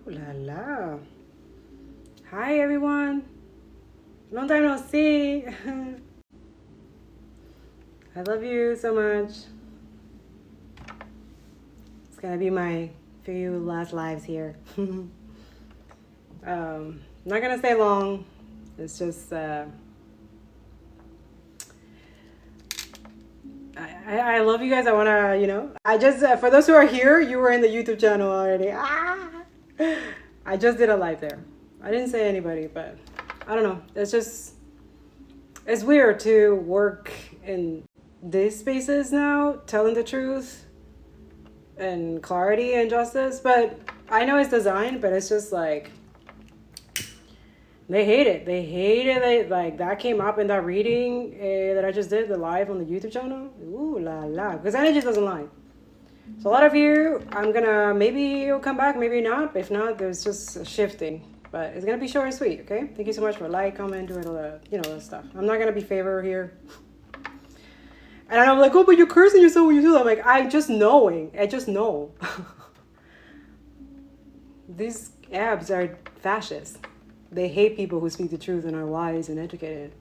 La la. Hi everyone. Long time no see. I love you so much. It's gonna be my few last lives here. Not gonna stay long. It's just I love you guys. I wanna, I just for those who are here, you were in the YouTube channel already. I just did a live there. I didn't say anybody, but I don't know. It's weird to work in these spaces now, telling the truth and clarity and justice. But I know it's designed, but it's just like they hate it. They hate it. Like that came up in that reading that I just did, the live on the YouTube channel. Ooh la la, because energy doesn't lie. So a lot of you, maybe you'll come back, maybe not. If not, there's just shifting. But it's gonna be short and sweet, okay? Thank you so much for comment, doing all the, that stuff. I'm not gonna be favor here. And I'm like, oh, but you're cursing yourself when you do that. I'm like, I just know. These abs are fascists. They hate people who speak the truth and are wise and educated.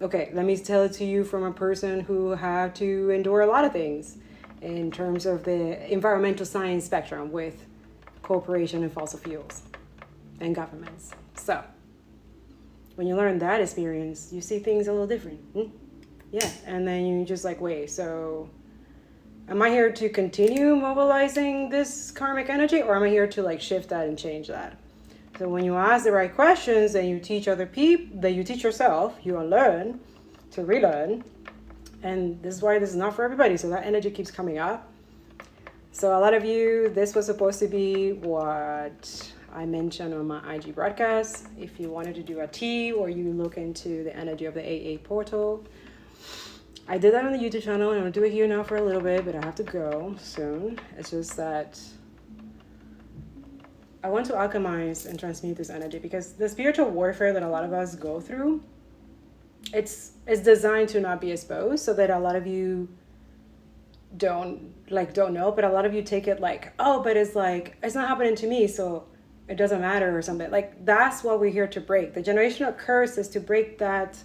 Okay, let me tell it to you from a person who had to endure a lot of things in terms of the environmental science spectrum with corporation and fossil fuels and governments. So when you learn that experience, you see things a little different. Yeah, and then you just like, wait, so am I here to continue mobilizing this karmic energy, or am I here to like shift that and change that? So when you ask the right questions and you teach other people, that you teach yourself, you will learn to relearn. And this is why this is not for everybody. So that energy keeps coming up. So a lot of you, this was supposed to be what I mentioned on my IG broadcast. If you wanted to do a tea or you look into the energy of the AA portal, I did that on the YouTube channel, and I'm gonna do it here now for a little bit, but I have to go soon. It's just that I want to alchemize and transmute this energy, because the spiritual warfare that a lot of us go through, it's designed to not be exposed, so that a lot of you don't know, but a lot of you take it like, oh, but it's not happening to me, so it doesn't matter or something. Like, that's what we're here to break. The generational curse is to break that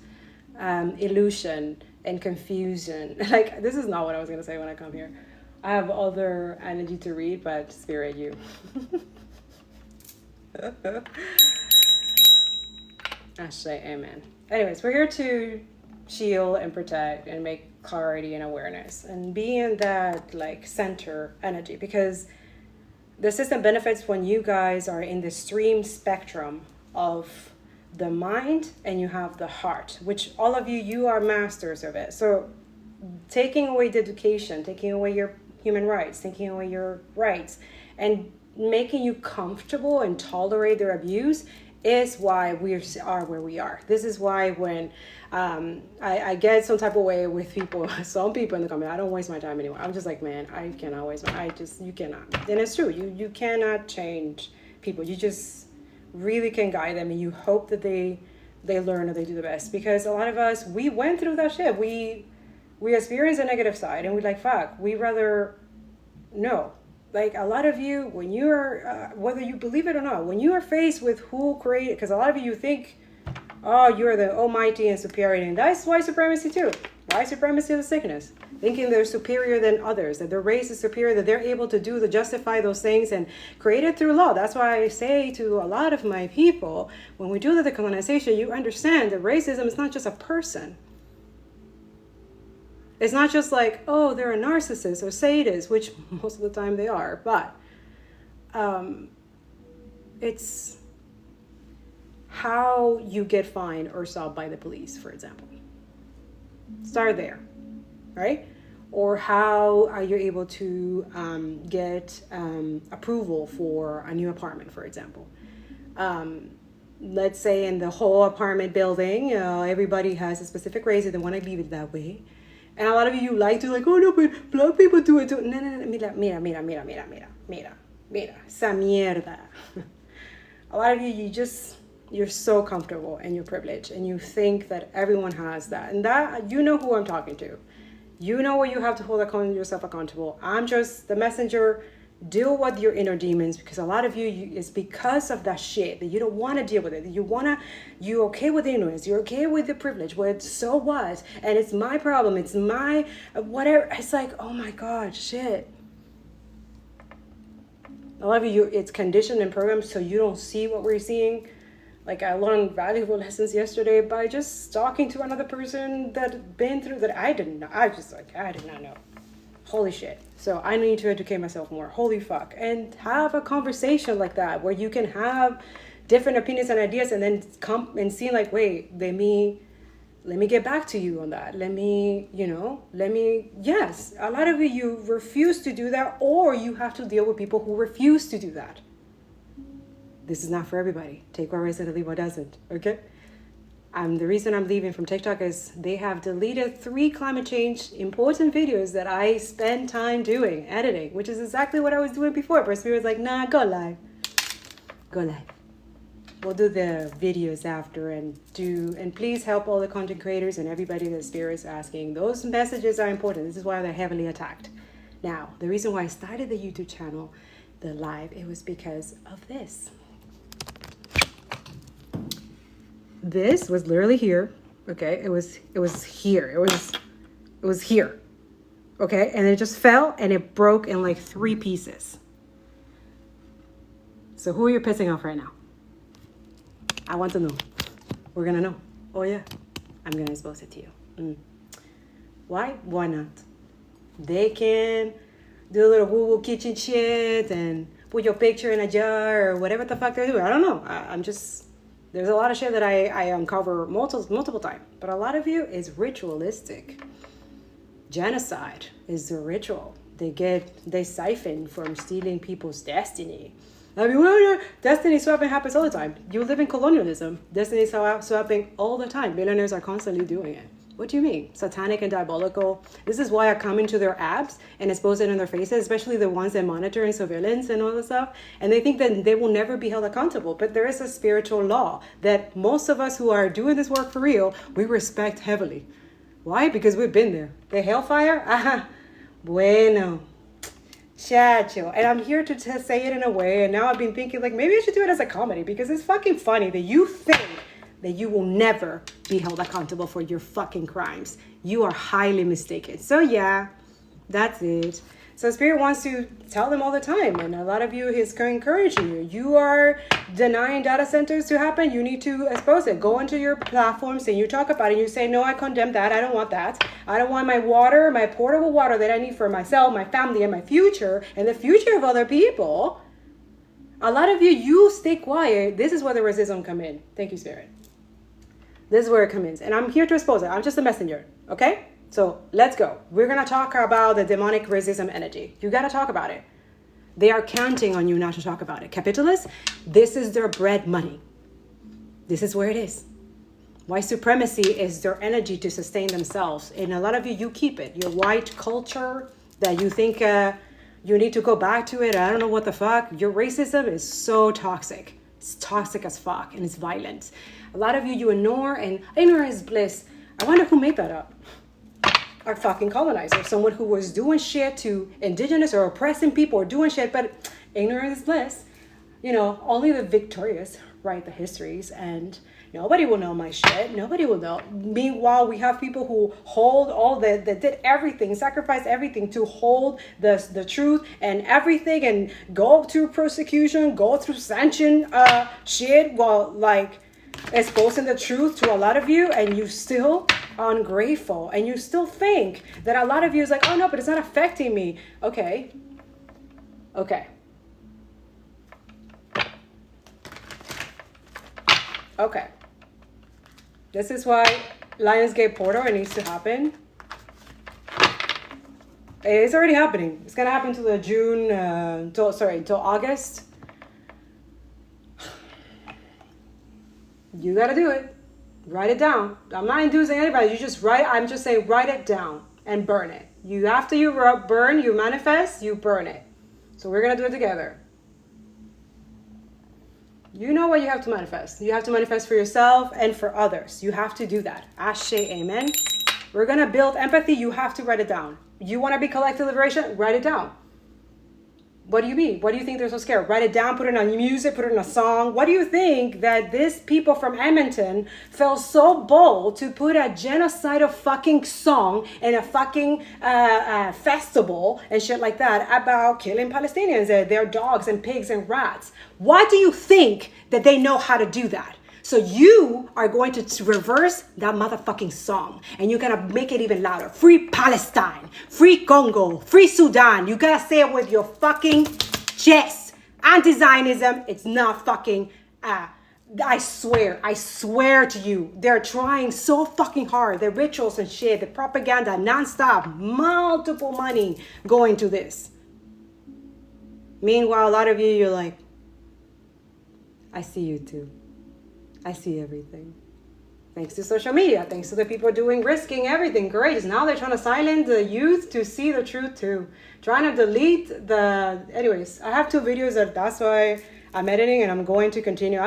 illusion and confusion. Like, this is not what I was going to say when I come here. I have other energy to read, but spirit, you. I say amen. Anyways, we're here to shield and protect and make clarity and awareness and be in that like center energy, because the system benefits when you guys are in the stream spectrum of the mind and you have the heart, which all of you are masters of it. So taking away the education, taking away your human rights, taking away your rights, and making you comfortable and tolerate their abuse is why we are where we are. This is why when I get some type of way with people, some people in the comment, I don't waste my time anymore. I'm just like, man, I cannot waste you cannot. And it's true, you cannot change people. You just really can guide them, and you hope that they learn and they do the best. Because a lot of us, we went through that shit. We experienced the negative side, and we're like, fuck, we rather no. Like, a lot of you, when you're, whether you believe it or not, when you are faced with who created, because a lot of you think, oh, you're the almighty and superior, and that's white supremacy too. White supremacy is a sickness. Thinking they're superior than others, that their race is superior, that they're able to justify those things and create it through law. That's why I say to a lot of my people, when we do the decolonization, you understand that racism is not just a person. It's not just like, oh, they're a narcissist or sadist, which most of the time they are, but it's how you get fined or stopped by the police, for example. Start there, right? Or how are you able to get approval for a new apartment, for example. Let's say in the whole apartment building, everybody has a specific race and they want to leave it that way. And a lot of you like to oh no, but black people do it too. No, mira, esa mierda. A lot of you, you're so comfortable and you're privileged and you think that everyone has that. And that, you know who I'm talking to. You know where you have to hold yourself accountable. I'm just the messenger Deal with your inner demons, because a lot of it's because of that shit that you don't want to deal with it. You're okay with ignorance, you're okay with the privilege, well, so what? And it's my problem, it's my whatever. It's like, oh my God, shit. A lot of it's conditioned and programmed so you don't see what we're seeing. Like, I learned valuable lessons yesterday by just talking to another person that been through that I didn't know. I did not know. Holy shit. So I need to educate myself more. Holy fuck. And have a conversation like that where you can have different opinions and ideas, and then come and see like, wait, let me get back to you on that. Yes. A lot of you refuse to do that, or you have to deal with people who refuse to do that. This is not for everybody. Take what resonates and leave what doesn't. Okay? The reason I'm leaving from TikTok is they have deleted 3 climate change important videos that I spend time doing, editing, which is exactly what I was doing before. But Spirit was like, nah, go live. Go live. We'll do the videos after and please help all the content creators and everybody that Spirit is asking. Those messages are important. This is why they're heavily attacked. Now, the reason why I started the YouTube channel, the live, it was because of this. This was literally here, okay? It was here. It was here, okay? And it just fell and it broke in like 3 pieces. So who are you pissing off right now? I want to know. We're gonna know. Oh yeah, I'm gonna expose it to you. Why? Why not? They can do a little woo-woo kitchen shit and put your picture in a jar or whatever the fuck they're doing. I don't know. I'm just... There's a lot of shit that I uncover multiple times. But a lot of you is ritualistic. Genocide is a ritual. They siphon from stealing people's destiny. I mean, destiny swapping happens all the time. You live in colonialism. Destiny swapping all the time. Billionaires are constantly doing it. What do you mean? Satanic and diabolical. This is why I come into their apps and expose it in their faces, especially the ones that monitor and surveillance and all this stuff. And they think that they will never be held accountable. But there is a spiritual law that most of us who are doing this work for real, we respect heavily. Why? Because we've been there. The hellfire? Aha. Bueno. Chacho. And I'm here to say it in a way. And now I've been thinking like, maybe I should do it as a comedy, because it's fucking funny that you think that you will never be held accountable for your fucking crimes. You are highly mistaken. So yeah, that's it. So Spirit wants to tell them all the time, and a lot of you is encouraging you. You are denying data centers to happen. You need to expose it. Go into your platforms and you talk about it. And you say, no, I condemn that. I don't want that. I don't want my water, my portable water that I need for myself, my family, and my future, and the future of other people. A lot of you stay quiet. This is where the racism come in. Thank you, Spirit. This is where it comes in. And I'm here to expose it. I'm just a messenger. Okay? So let's go. We're going to talk about the demonic racism energy. You got to talk about it. They are counting on you not to talk about it. Capitalists, this is their bread money. This is where it is. White supremacy is their energy to sustain themselves. And a lot of you keep it. Your white culture that you think you need to go back to it. I don't know what the fuck. Your racism is so toxic. It's toxic as fuck, and it's violent. A lot of you ignore, and ignorance is bliss. I wonder who made that up. Our fucking colonizer. Someone who was doing shit to indigenous or oppressing people or doing shit, but ignorance is bliss. You know, only the victorious write the histories, and nobody will know my shit. Nobody will know. Meanwhile, we have people who hold all that did everything, sacrificed everything to hold the truth and everything, and go through persecution, go through sanction shit, while like exposing the truth to a lot of you, and you still ungrateful, and you still think that a lot of you is like, oh no, but it's not affecting me. Okay. This is why Lionsgate Portal, it needs to happen. It's already happening. It's gonna happen till the till August. You gotta do it. Write it down. I'm not inducing anybody. You just write. I'm just saying, write it down and burn it. After you burn, you manifest, you burn it. So we're gonna do it together. You know what you have to manifest. You have to manifest for yourself and for others. You have to do that. Ashe, amen. We're gonna build empathy. You have to write it down. You want to be collective liberation? Write it down. What do you mean? What do you think they're so scared? Write it down, put it on music, put it in a song. What do you think that these people from Edmonton felt so bold to put a genocidal fucking song and a fucking festival and shit like that about killing Palestinians, their dogs and pigs and rats? Why do you think that they know how to do that? So you are going to reverse that motherfucking song and you're going to make it even louder. Free Palestine, free Congo, free Sudan. You got to say it with your fucking chest. Anti-Zionism, it's not fucking, I swear to you, they're trying so fucking hard. The rituals and shit, the propaganda, nonstop, multiple money going to this. Meanwhile, a lot of you, you're like, I see you too. I see everything. Thanks to social media, thanks to the people risking everything. Great. Now they're trying to silence the youth to see the truth too. Trying to delete the... Anyways, I have 2 videos that's why I'm editing and I'm going to continue.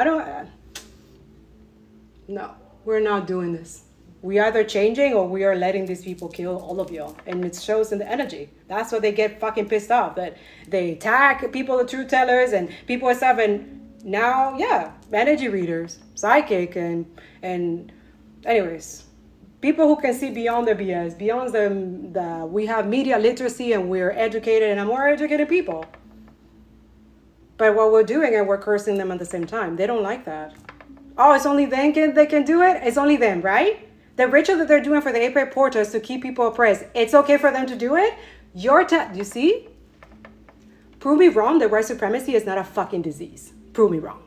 No, we're not doing this. We either changing or we are letting these people kill all of y'all. And it shows in the energy. That's why they get fucking pissed off. That they attack people, the truth tellers, and people and stuff. And now, yeah, energy readers, psychic, and anyways, people who can see beyond the BS, beyond we have media literacy and we're educated and are more educated people. But what we're doing and we're cursing them at the same time. They don't like that. Oh, it's only them they can do it? It's only them, right? The ritual that they're doing for the April porters to keep people oppressed, it's okay for them to do it? You see? Prove me wrong that white supremacy is not a fucking disease. Prove me wrong.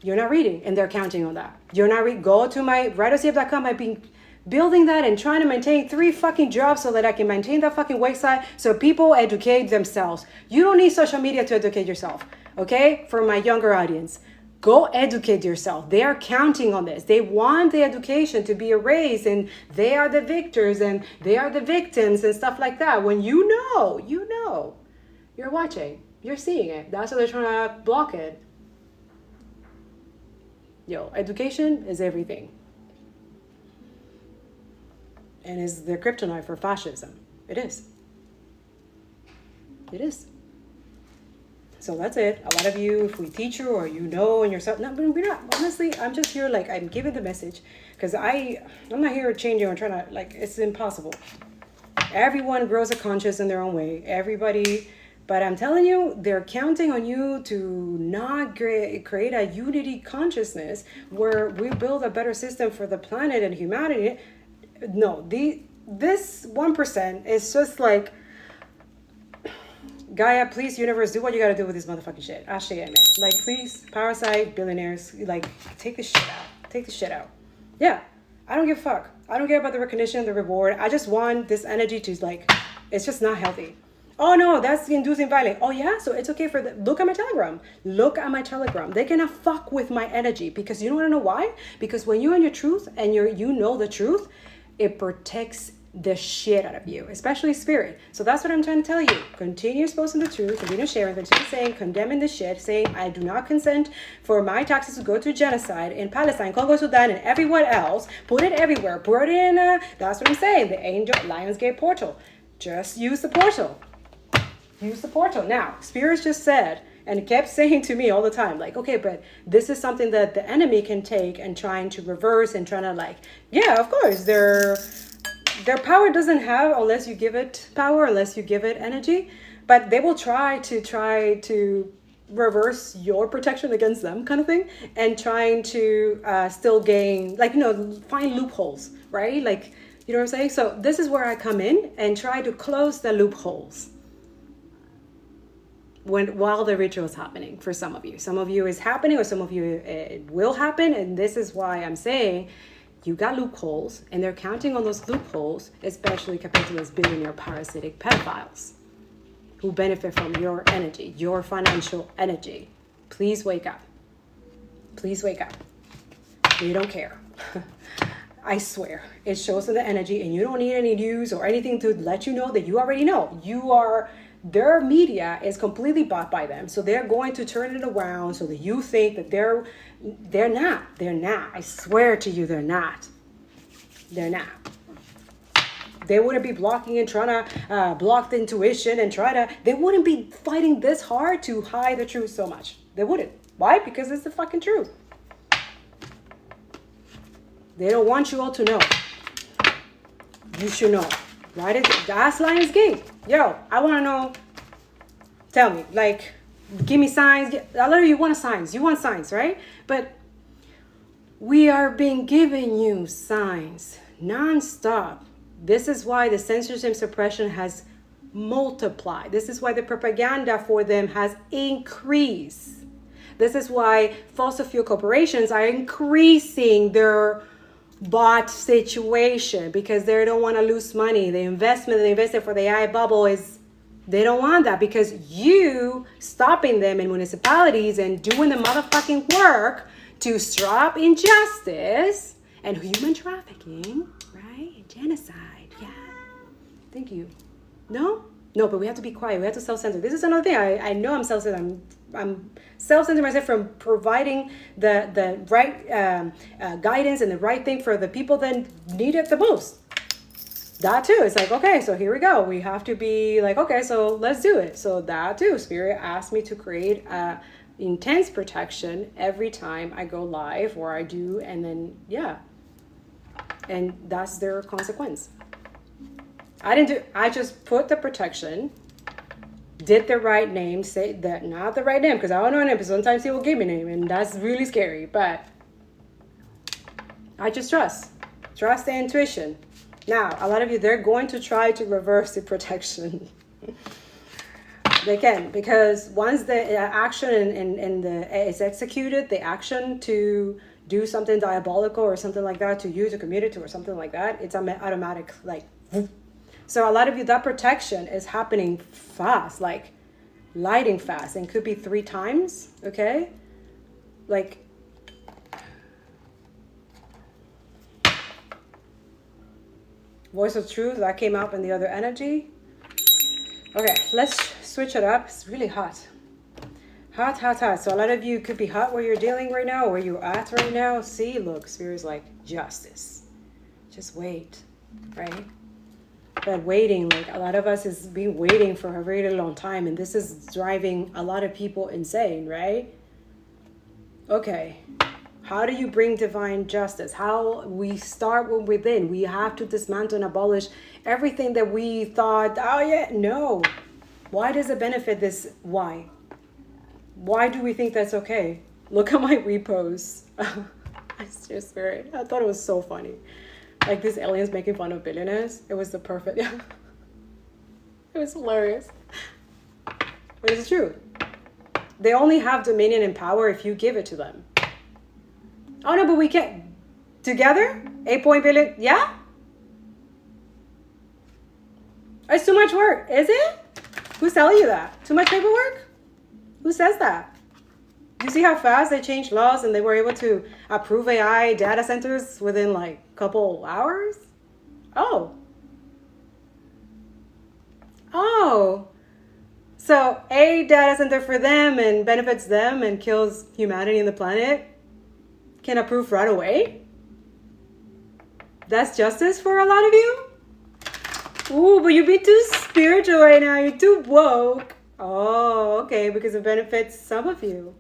You're not reading, and they're counting on that. You're not go to my writerscape.com. I've been building that and trying to maintain 3 fucking jobs so that I can maintain that fucking website so people educate themselves. You don't need social media to educate yourself, okay? For my younger audience, go educate yourself. They are counting on this. They want the education to be erased, and they are the victors and they are the victims and stuff like that. When you know, you're watching, you're seeing it. That's why they're trying to block it. Yo, education is everything. And is the kryptonite for fascism. It is. It is. So that's it. A lot of you, if we teach you or you know and yourself, no, but we're not, honestly, I'm just here like, I'm giving the message because I'm not here changing or trying to, like, it's impossible. Everyone grows a conscience in their own way. Everybody, but I'm telling you, they're counting on you to not create a unity consciousness where we build a better system for the planet and humanity. No, this 1% is just like, Gaia, please, universe, do what you gotta do with this motherfucking shit. Ashley, amen. Like, please, parasite, billionaires, like, take this shit out. Take this shit out. Yeah, I don't give a fuck. I don't care about the recognition, the reward. I just want this energy to, like, it's just not healthy. Oh, no, that's inducing violence. Oh, yeah? So it's okay for look at my Telegram. Look at my Telegram. They cannot fuck with my energy because you want to know why? Because when you're in your truth and you know the truth, it protects the shit out of you, especially spirit. So that's what I'm trying to tell you. Continue exposing the truth, continue sharing, continue saying, condemning the shit, saying, I do not consent for my taxes to go to genocide in Palestine, Congo, Sudan, and everywhere else. Put it everywhere. Put it in, that's what I'm saying, the Angel Lionsgate portal. Just use the portal. Use the portal. Now, spirits just said, and kept saying to me all the time, like, okay, but this is something that the enemy can take and trying to reverse and trying to, like, yeah, of course, their power doesn't have unless you give it power, unless you give it energy, but they will try to reverse your protection against them, kind of thing, and trying to still gain, like, find loopholes, right? Like, you know what I'm saying? So this is where I come in and try to close the loopholes while the ritual is happening. For some of you is happening, or some of you it will happen, and this is why I'm saying you got loopholes, and they're counting on those loopholes, especially capitalist billionaire parasitic pedophiles who benefit from your energy, your financial energy. Please wake up. Please wake up. You don't care. I swear, it shows in the energy, and you don't need any news or anything to let you know that you already know. Their media is completely bought by them, so they're going to turn it around so that you think that they're not. I swear to you, they're not. they wouldn't be blocking and trying to block the intuition and they wouldn't be fighting this hard to hide the truth so much. They wouldn't. Why? Because it's the fucking truth. They don't want you all to know. You should know. Right? That's Lion's Gate. Yo, I want to know. Tell me. Like, give me signs. A lot of you want signs. You want signs, right? But we are being given you signs non-stop. This is why the censorship suppression has multiplied. This is why the propaganda for them has increased. This is why fossil fuel corporations are increasing their bot situation, because they don't want to lose money. The investment they invested for the AI bubble they don't want that, because you stopping them in municipalities and doing the motherfucking work to stop injustice and human trafficking, right? Genocide, yeah. Thank you. No, but we have to be quiet. We have to self-censor. This is another thing. I know I'm self-censored. I'm self-censoring myself from providing the right guidance and the right thing for the people that need it the most. That too. It's like, okay, so here we go. We have to be like, okay, so let's do it. So that too, Spirit asked me to create intense protection every time I go live or I do, and then yeah. And that's their consequence. I just put the protection, did the right name, say that not the right name, because I don't know a name, but sometimes he will give me a name, and that's really scary. But I just trust the intuition. Now, a lot of you, they're going to try to reverse the protection. They can, because once the action is executed, the action to do something diabolical or something like that to use a community or something like that, it's automatic, like. So a lot of you, that protection is happening fast, like lighting fast, and could be 3 times, okay? Like, voice of truth, that came up in the other energy. Okay, let's switch it up. It's really hot. Hot. So a lot of you could be hot where you're dealing right now, or where you're at right now. See, look, Spirit's like, justice. Just wait, right? But waiting, like a lot of us has been waiting for a very long time, and this is driving a lot of people insane, right? Okay, how do you bring divine justice? How we start from within. We have to dismantle and abolish everything that we thought, oh yeah, no. Why does it benefit this? Why do we think that's okay? Look at my reposts. I just Spirit. I thought it was so funny. Like these aliens making fun of billionaires. It was the perfect. It was hilarious. But it's true. They only have dominion and power if you give it to them. Oh no, but we can't. Together? 8 billion? Yeah? It's too much work. Is it? Who's telling you that? Too much paperwork? Who says that? You see how fast they changed laws and they were able to approve AI data centers within like a couple hours? Oh. So a data center for them and benefits them and kills humanity and the planet can approve right away? That's justice for a lot of you? Ooh, but you'd be too spiritual right now. You're too woke. Oh, okay, because it benefits some of you.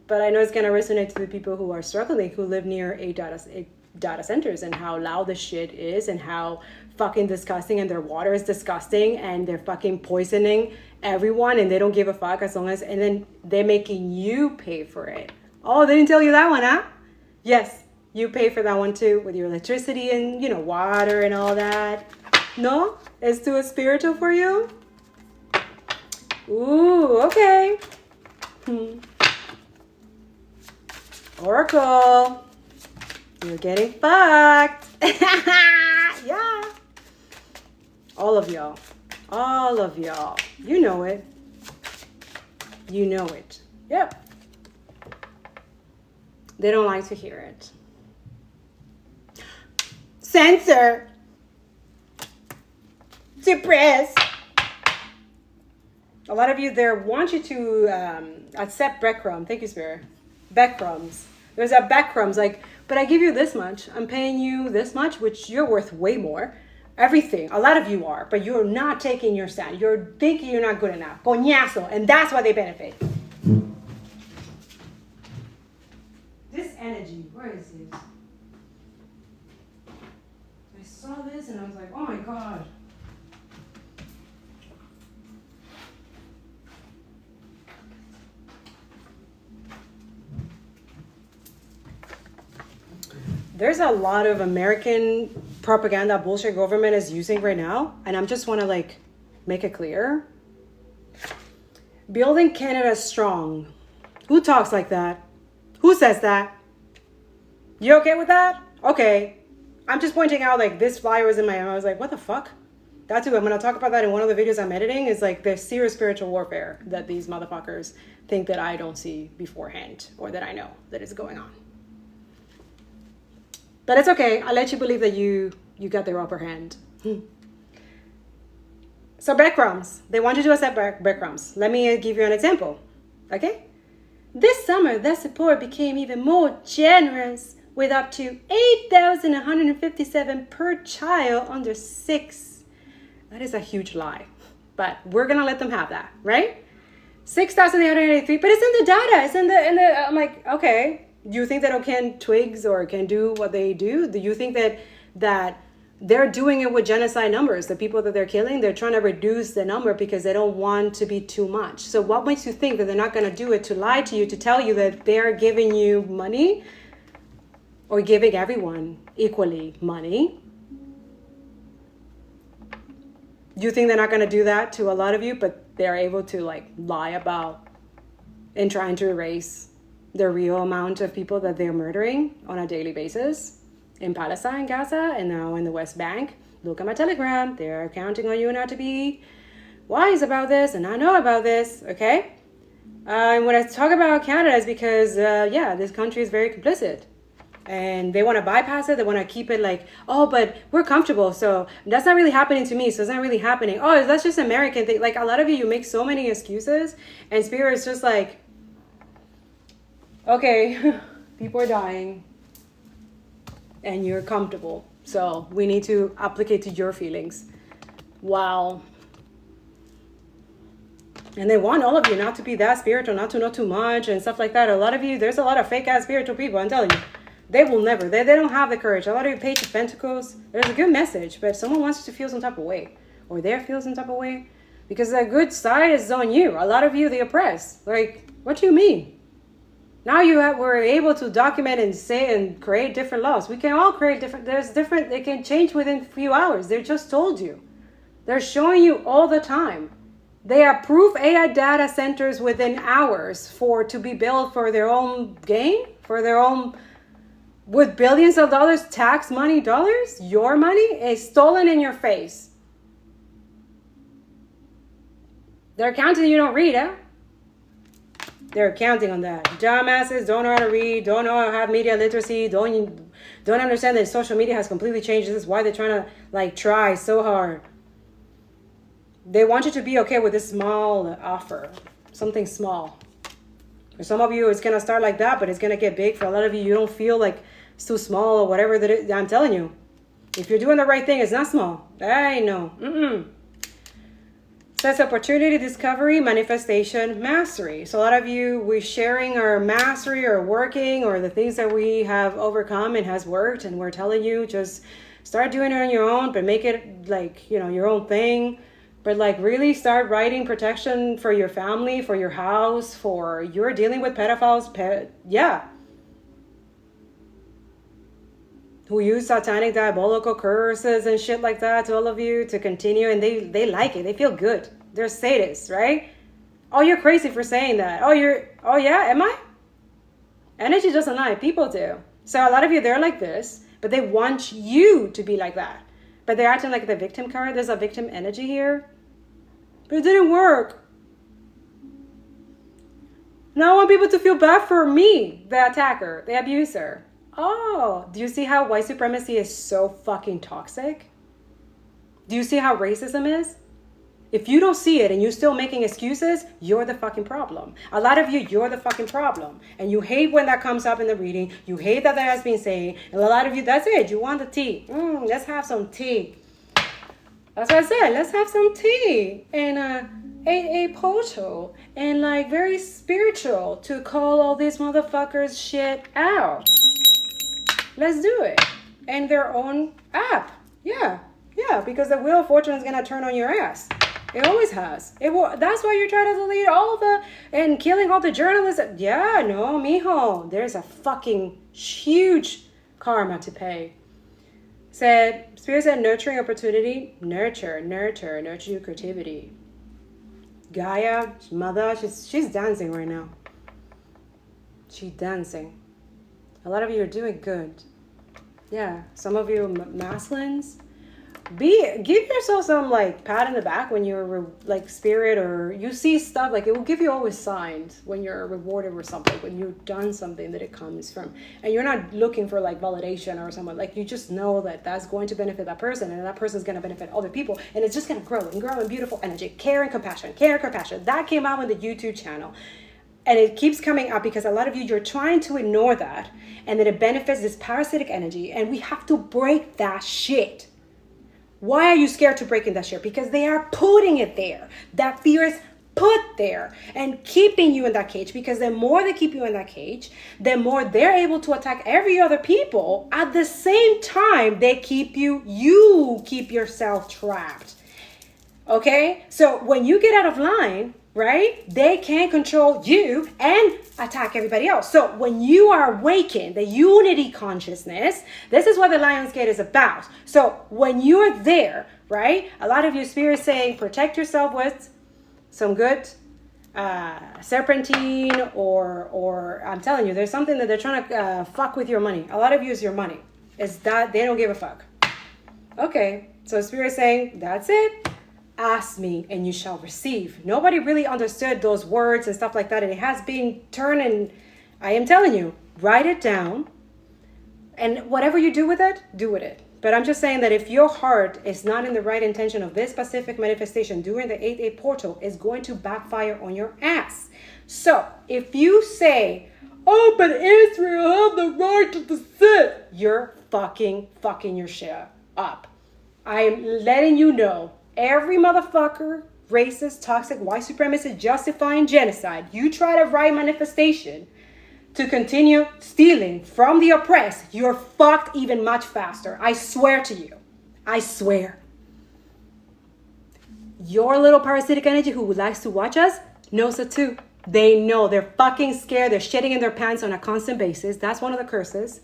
But I know it's going to resonate to the people who are struggling, who live near data centers, and how loud the shit is, and how fucking disgusting, and their water is disgusting, and they're fucking poisoning everyone, and they don't give a fuck as long as, and then they're making you pay for it. Oh, they didn't tell you that one, huh? Yes, you pay for that one too, with your electricity and, water and all that. No? It's too spiritual for you? Ooh, okay. Oracle, you're getting fucked. Yeah. All of y'all. You know it. Yep. They don't like to hear it. Censor. Suppress. A lot of you there want you to accept breadcrumbs. Thank you, Spirit. Breadcrumbs. There's a breadcrumbs, like but I give you this much. I'm paying you this much, which you're worth way more. Everything. A lot of you are, but you're not taking your stand. You're thinking you're not good enough. Coñazo. And that's why they benefit. This energy, where is this? I saw this and I was like, oh my God. There's a lot of American propaganda bullshit government is using right now, and I just want to like make it clear. Building Canada strong. Who talks like that? Who says that? You okay with that? Okay. I'm just pointing out like this flyer was in my I was like, what the fuck? That's who I'm going to talk about that in one of the videos I'm editing is like the serious spiritual warfare that these motherfuckers think that I don't see beforehand or that I know that is going on. But it's okay. I'll let you believe that you got their upper hand. So breadcrumbs. They want you to accept breadcrumbs. Let me give you an example. Okay? This summer, the support became even more generous with up to $8,157 per child under 6. That is a huge lie. But we're going to let them have that, right? 6,883. But it's in the data. It's in the I'm like, okay. Do you think that can twigs or can do what they do? Do you think that they're doing it with genocide numbers? The people that they're killing, they're trying to reduce the number because they don't want to be too much. So what makes you think that they're not going to do it to lie to you, to tell you that they're giving you money or giving everyone equally money? You think they're not going to do that to a lot of you, but they're able to like lie about and trying to erase the real amount of people that they're murdering on a daily basis in Palestine, Gaza, and now in the West Bank. Look at my Telegram. They're counting on you not to be wise about this, and I know about this, okay? And when I talk about Canada, it's because, this country is very complicit. And they want to bypass it. They want to keep it like, oh, but we're comfortable. So that's not really happening to me. So it's not really happening. Oh, that's just American thing. Like a lot of you make so many excuses, and Spirit's just like, okay, people are dying and you're comfortable. So we need to applicate to your feelings. Wow. And they want all of you not to be that spiritual, not to know too much and stuff like that. A lot of you, there's a lot of fake ass spiritual people, I'm telling you. They will never, they don't have the courage. A lot of you Page of Pentacles, there's a good message, but someone wants you to feel some type of way. Or they feel some type of way. Because the good side is on you. A lot of you, the oppressed. Like, what do you mean? Now we're able to document and say and create different laws. We can all create different, they can change within a few hours. They just told you. They're showing you all the time. They approve AI data centers within hours to be built for their own gain, for their own, with billions of dollars, tax money dollars, your money is stolen in your face. They're counting you don't read, huh? They're counting on that. Dumbasses don't know how to read, don't know how to have media literacy, don't understand that social media has completely changed. This is why they're trying to try so hard. They want you to be okay with this small offer, something small. For some of you, it's going to start like that, but it's going to get big. For a lot of you, you don't feel like it's too small or whatever that is. I'm telling you, if you're doing the right thing, it's not small. I know. Says opportunity, discovery, manifestation, mastery. So a lot of you, we're sharing our mastery or working or the things that we have overcome and has worked. And we're telling you, just start doing it on your own, but make it your own thing. But really start writing protection for your family, for your house, for you're dealing with pedophiles. Who use satanic diabolical curses and shit like that to all of you to continue, and they like it. They feel good. They're sadists, right? Oh, you're crazy for saying that. Oh yeah, am I? Energy doesn't lie. People do. So a lot of you, they're like this, but they want you to be like that. But they're acting like the victim card. There's a victim energy here. But it didn't work. Now I want people to feel bad for me, the attacker, the abuser. Oh, do you see how white supremacy is so fucking toxic? Do you see how racism is? If you don't see it and you're still making excuses, you're the fucking problem. A lot of you, you're the fucking problem. And you hate when that comes up in the reading. You hate that has been saying. And a lot of you, that's it. You want the tea. Let's have some tea. That's what I said. Let's have some tea. And a portal. And like very spiritual to call all these motherfuckers shit out. Let's do it. And their own app. Yeah, because the Wheel of Fortune is going to turn on your ass. It always has. That's why you're trying to delete all and killing all the journalists. Yeah, no, mijo. There's a fucking huge karma to pay. Spirit said nurturing opportunity. Nurture your creativity. Gaia, mother, she's dancing right now. She's dancing. A lot of you are doing good. Yeah, some of you masculines. Give yourself some like pat in the back when you're like spirit, or you see stuff, like it will give you always signs when you're rewarded or something, when you've done something that it comes from, and you're not looking for like validation or someone, like you just know that that's going to benefit that person, and that person's going to benefit other people, and it's just going to grow in beautiful energy. Care and compassion. That came out on the YouTube channel. And it keeps coming up because a lot of you, you're trying to ignore that, and then it benefits this parasitic energy, and we have to break that shit. Why are you scared to break in that shit? Because they are putting it there. That fear is put there and keeping you in that cage, because the more they keep you in that cage, the more they're able to attack every other people. At the same time, you keep yourself trapped. Okay? So when you get out of line, right, they can control you and attack everybody else. So when you are awakened, the unity consciousness, this is what the Lion's Gate is about. So when you're there, right, a lot of you spirits saying protect yourself with some good serpentine, or I'm telling you, there's something that they're trying to fuck with your money. A lot of you is your money. Is that they don't give a fuck. Okay, so spirit saying that's it. Ask me and you shall receive. Nobody really understood those words and stuff like that, and it has been turned, and I am telling you, write it down, and whatever you do with it, do with it. But I'm just saying that if your heart is not in the right intention of this specific manifestation during the 8-8 portal, is going to backfire on your ass. So if you say, oh, but Israel have the right to sit, you're fucking your shit up. I am letting you know. Every motherfucker, racist, toxic, white supremacist, justifying genocide, you try to write manifestation to continue stealing from the oppressed, you're fucked even much faster. I swear to you. I swear. Your little parasitic energy who likes to watch us knows it too. They know. They're fucking scared. They're shitting in their pants on a constant basis. That's one of the curses.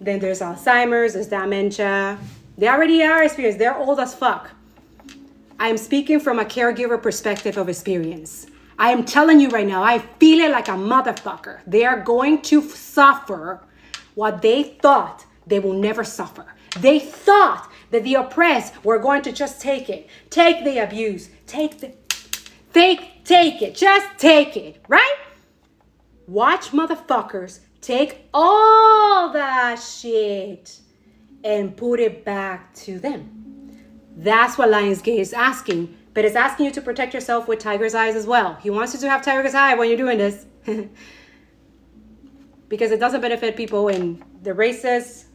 Then there's Alzheimer's, there's dementia. They already are experienced. They're old as fuck. I'm speaking from a caregiver perspective of experience. I am telling you right now, I feel it like a motherfucker. They are going to suffer what they thought they will never suffer. They thought that the oppressed were going to just take it. Take the abuse. Take it. Just take it, right? Watch motherfuckers take all that shit and put it back to them. That's what Lion's Gate is asking. But it's asking you to protect yourself with tiger's eyes as well. He wants you to have tiger's eye when you're doing this. Because it doesn't benefit people in the racist,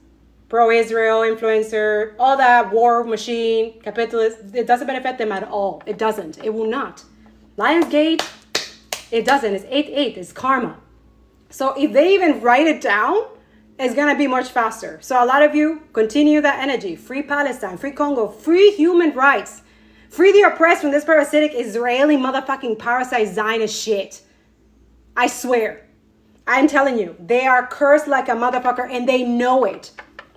pro-Israel influencer, all that war machine, capitalist. It doesn't benefit them at all. It doesn't. It will not. Lion's Gate, it doesn't. It's 8-8. It's karma. So if they even write it down, it's going to be much faster. So a lot of you continue that energy. Free Palestine, free Congo, free human rights. Free the oppressed from this parasitic Israeli motherfucking parasite Zionist shit. I swear. I'm telling you, they are cursed like a motherfucker and they know it.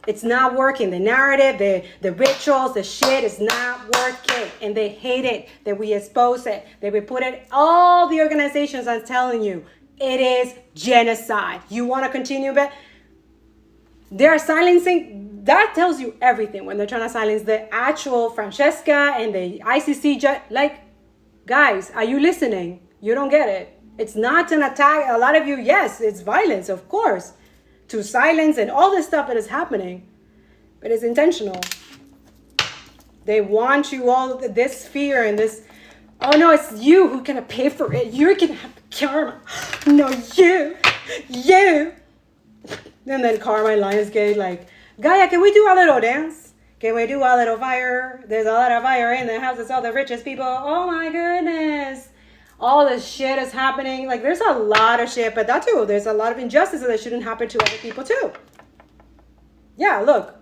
It's not working. The narrative, the rituals, the shit is not working. And they hate it. That we expose it. That we put it, all the organizations, I'm telling you, it is genocide. You want to continue, but they're silencing. That tells you everything when they're trying to silence the actual Francesca and the ICC judge. Like, guys, are you listening? You don't get it. It's not an attack. A lot of you, yes, it's violence, of course, to silence and all this stuff that is happening, but it's intentional. They want you all, this fear and this, oh no, it's you who's gonna pay for it. You're gonna have karma. No, you. And then Karma and Lionsgate like, Gaia, can we do a little dance? Can we do a little fire? There's a lot of fire in the house. It's all the richest people. Oh my goodness. All this shit is happening. Like, there's a lot of shit, but that too, there's a lot of injustices that shouldn't happen to other people too. Yeah, look,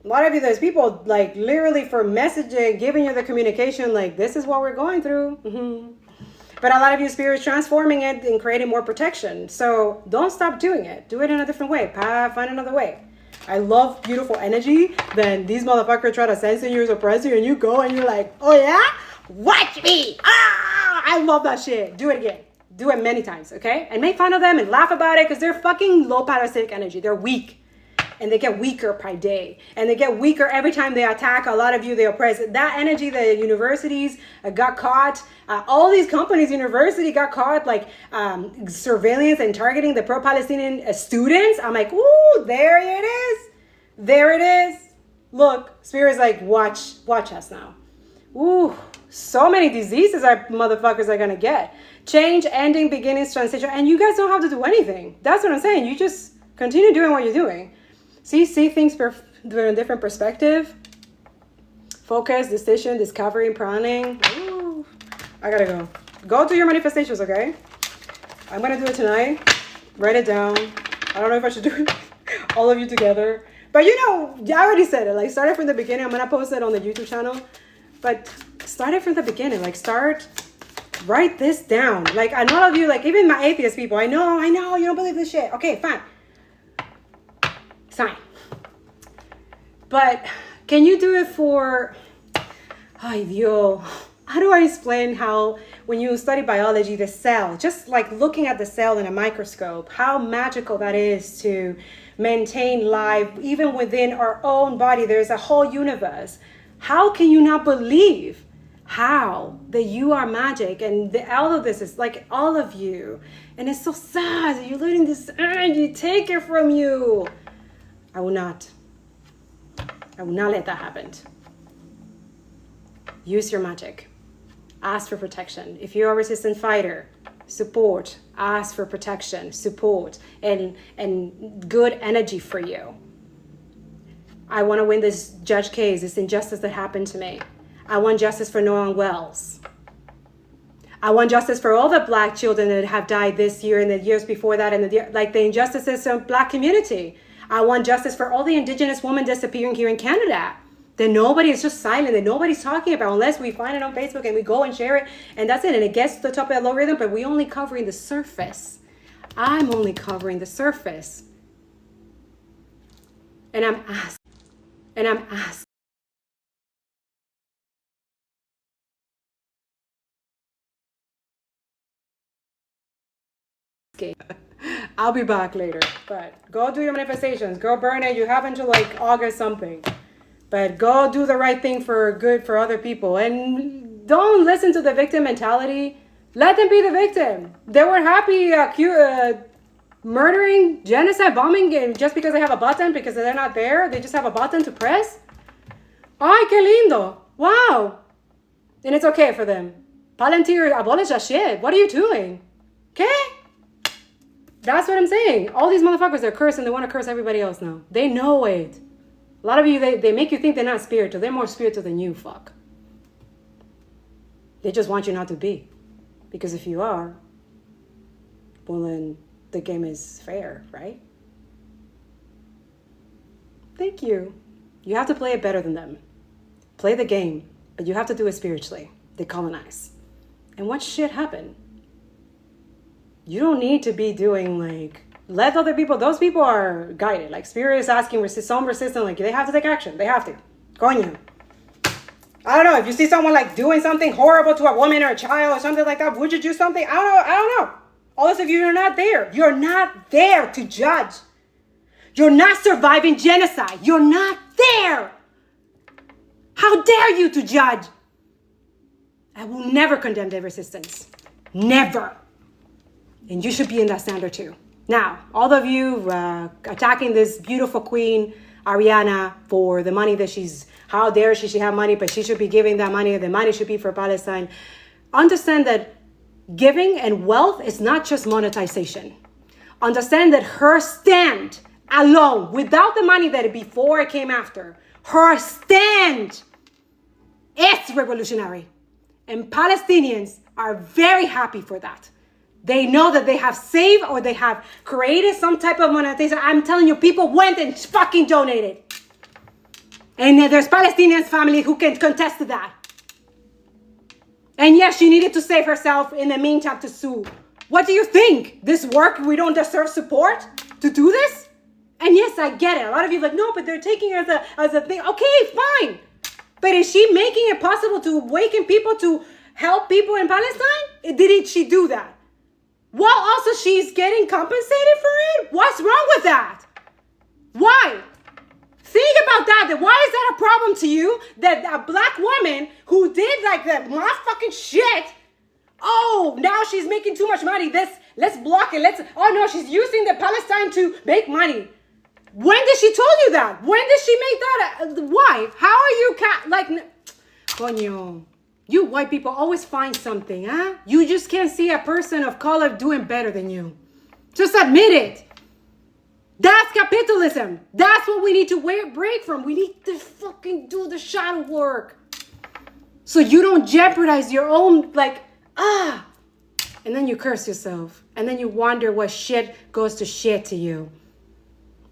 a lot of you, there's people like literally for messaging, giving you the communication, like, this is what we're going through. Mm-hmm. But a lot of you spirits transforming it and creating more protection. So don't stop doing it. Do it in a different way. Find another way. I love beautiful energy. Then these motherfuckers try to censor you, suppress you, and you go and you're like, oh yeah? Watch me. Ah, I love that shit. Do it again. Do it many times, okay? And make fun of them and laugh about it because they're fucking low parasitic energy. They're weak. And they get weaker by day. And they get weaker every time they attack. A lot of you, they oppress. That energy, the universities got caught. All these companies, university got caught, like surveillance and targeting the pro-Palestinian students. I'm like, ooh, there it is. There it is. Look, Spirit's like, watch us now. Ooh, so many diseases our motherfuckers are going to get. Change, ending, beginnings, transition. And you guys don't have to do anything. That's what I'm saying. You just continue doing what you're doing. See things from a different perspective. Focus, decision, discovery, planning. Ooh, I gotta go. Go do your manifestations, okay? I'm gonna do it tonight. Write it down. I don't know if I should do it all of you together. But you know, I already said it. Like, start it from the beginning. I'm gonna post it on the YouTube channel. But start it from the beginning. Like, write this down. Like, I know of you, like, even my atheist people, I know, you don't believe this shit. Okay, fine. Fine. But can you do it for, ay Dios, how do I explain how when you study biology, the cell, just like looking at the cell in a microscope, how magical that is to maintain life even within our own body. There's a whole universe. How can you not believe that you are magic? And all of this is like all of you. And it's so sad that you're letting this energy take it from you. I will not let that happen. Use your magic. Ask for protection. If you're a resistant fighter, support. Ask for protection, support, and good energy for you. I want to win this judge case, this injustice that happened to me. I want justice for Noah Wells. I want justice for all the Black children that have died this year and the years before that, and the injustices in the Black community. I want justice for all the Indigenous women disappearing here in Canada. That nobody is just silent, that nobody's talking about unless we find it on Facebook and we go and share it. And that's it. And it gets to the top of the algorithm, but we're only covering the surface. I'm only covering the surface. And I'm asking. I'll be back later, but go do your manifestations. Go burn it. You have until like August something, but go do the right thing for good for other people. And don't listen to the victim mentality. Let them be the victim. They were happy murdering, genocide, bombing, and just because they have a button, because they're not there, they just have a button to press. Ay, qué lindo. Wow. And it's okay for them. Palantir, abolish that shit. What are you doing? Okay? That's what I'm saying. All these motherfuckers, they're cursed and they want to curse everybody else now. They know it. A lot of you, they make you think they're not spiritual. They're more spiritual than you, fuck. They just want you not to be. Because if you are, well then the game is fair, right? Thank you. You have to play it better than them. Play the game, but you have to do it spiritually. They colonize. And watch shit happen. You don't need to be doing like, let other people, those people are guided. Like Spirit is asking, some resistant, like they have to take action. They have to. Coño. I don't know. If you see someone like doing something horrible to a woman or a child or something like that, would you do something? I don't know. All of you, you're not there. You're not there to judge. You're not surviving genocide. You're not there. How dare you to judge? I will never condemn the resistance. Never. And you should be in that standard too. Now, all of you attacking this beautiful queen, Ariana for the money that how dare she have money, but she should be giving that money, the money should be for Palestine. Understand that giving and wealth is not just monetization. Understand that her stand alone, without the money that before it came after, her stand is revolutionary. And Palestinians are very happy for that. They know that they have saved or they have created some type of monetization. I'm telling you, people went and fucking donated. And there's Palestinian family who can contest to that. And yes, she needed to save herself in the meantime to sue. What do you think? This work, we don't deserve support to do this? And yes, I get it. A lot of you are like, no, but they're taking it as a thing. Okay, fine. But is she making it possible to awaken people to help people in Palestine? Did she do that? While also she's getting compensated for it? What's wrong with that? Why? Think about that. Why is that a problem to you? That a black woman who did like that motherfucking shit, oh, now she's making too much money. Let's block it. Oh no, she's using the Palestine to make money. When did she told you that? When did she make that? Why? How are you coño, you white people always find something, huh? You just can't see a person of color doing better than you. Just admit it. That's capitalism. That's what we need to break from. We need to fucking do the shadow work. So you don't jeopardize your own, and then you curse yourself. And then you wonder what shit goes to shit to you.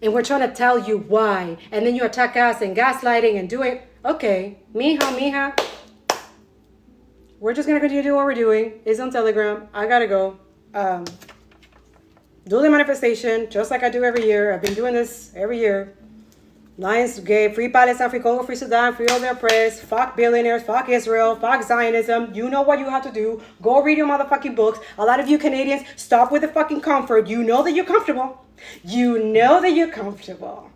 And we're trying to tell you why. And then you attack us and gaslighting and doing, okay, mija. We're just going to continue to do what we're doing. It's on Telegram. I got to go. Do the manifestation, just like I do every year. I've been doing this every year. Lions gay, free Palestine, free Congo, free Sudan, free all their oppressed. Fuck billionaires, fuck Israel, fuck Zionism. You know what you have to do. Go read your motherfucking books. A lot of you Canadians, stop with the fucking comfort. You know that you're comfortable. You know that you're comfortable.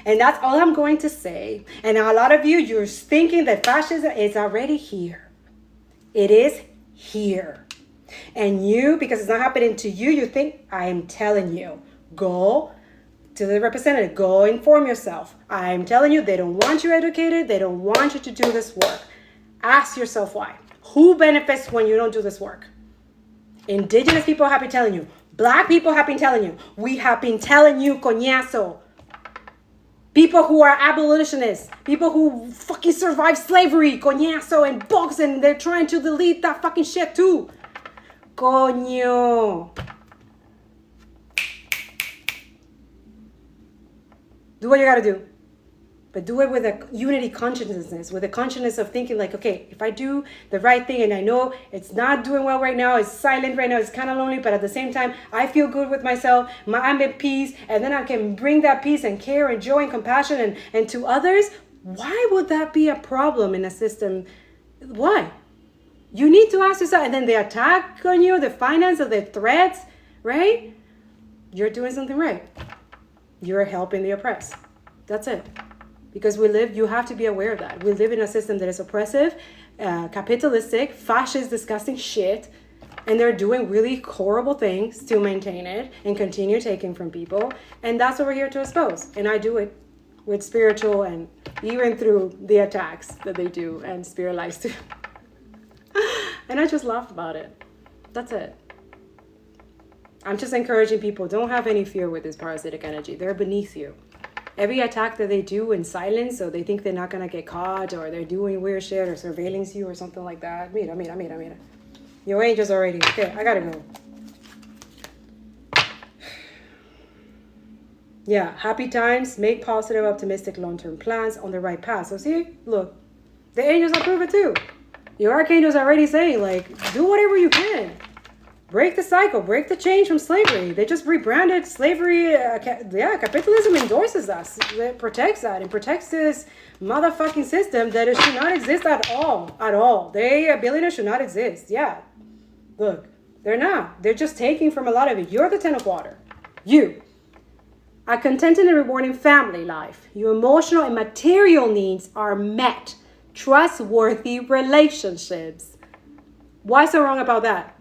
And that's all I'm going to say. And a lot of you, you're thinking that fascism is already here. It is here. And you, because it's not happening to you, you think, I am telling you, go to the representative, go inform yourself. I'm telling you, they don't want you educated. They don't want you to do this work. Ask yourself why. Who benefits when you don't do this work? Indigenous people have been telling you. Black people have been telling you. We have been telling you, coñazo. People who are abolitionists. People who fucking survived slavery, coñazo, and books, and they're trying to delete that fucking shit too. Coño. Do what you gotta do. But do it with a unity consciousness, with a consciousness of thinking like, okay, if I do the right thing and I know it's not doing well right now, it's silent right now, it's kind of lonely, but at the same time, I feel good with myself, I'm at peace, and then I can bring that peace and care and joy and compassion and to others, why would that be a problem in a system? Why? You need to ask yourself, and then they attack on you, the finance of the threats, right? You're doing something right. You're helping the oppressed. That's it. Because you have to be aware of that. We live in a system that is oppressive, capitalistic, fascist, disgusting shit. And they're doing really horrible things to maintain it and continue taking from people. And that's what we're here to expose. And I do it with spiritual and even through the attacks that they do and spirit lies too. And I just laughed about it. That's it. I'm just encouraging people, don't have any fear with this parasitic energy. They're beneath you. Every attack that they do in silence, so they think they're not going to get caught, or they're doing weird shit, or surveillance you, or something like that. Mira. Your angel's already. Okay, I got to go. Yeah, happy times, make positive, optimistic, long-term plans on the right path. So see, look, the angels approve it too. Your archangel's already saying, like, do whatever you can. Break the cycle, break the change from slavery. They just rebranded slavery. Capitalism endorses us. It protects that. It protects this motherfucking system that it should not exist at all. At all. Billionaires should not exist. Yeah. Look, they're not. They're just taking from a lot of it. You're the 10 of water. You. A contented and rewarding family life. Your emotional and material needs are met. Trustworthy relationships. Why so wrong about that?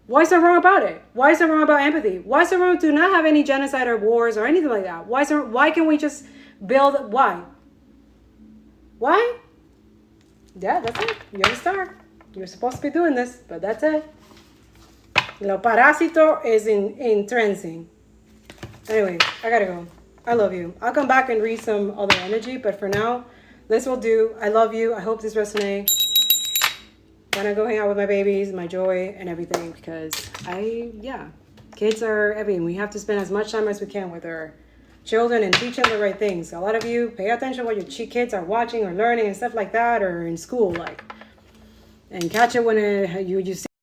Why is that wrong about it? Why is that wrong about empathy? Why is it wrong to not have any genocide or wars or anything like that? Why can we just Build, why? Why? Yeah, that's it. You're the star. You're supposed to be doing this, but that's it. Lo parásito is entrancing. Anyway, I gotta go. I love you. I'll come back and read some other energy, but for now, this will do. I love you. I hope this resonates. Gonna go hang out with my babies, my joy, and everything, because kids are, we have to spend as much time as we can with our children and teach them the right things. A lot of you pay attention to what your kids are watching or learning and stuff like that, or in school, and catch it when you see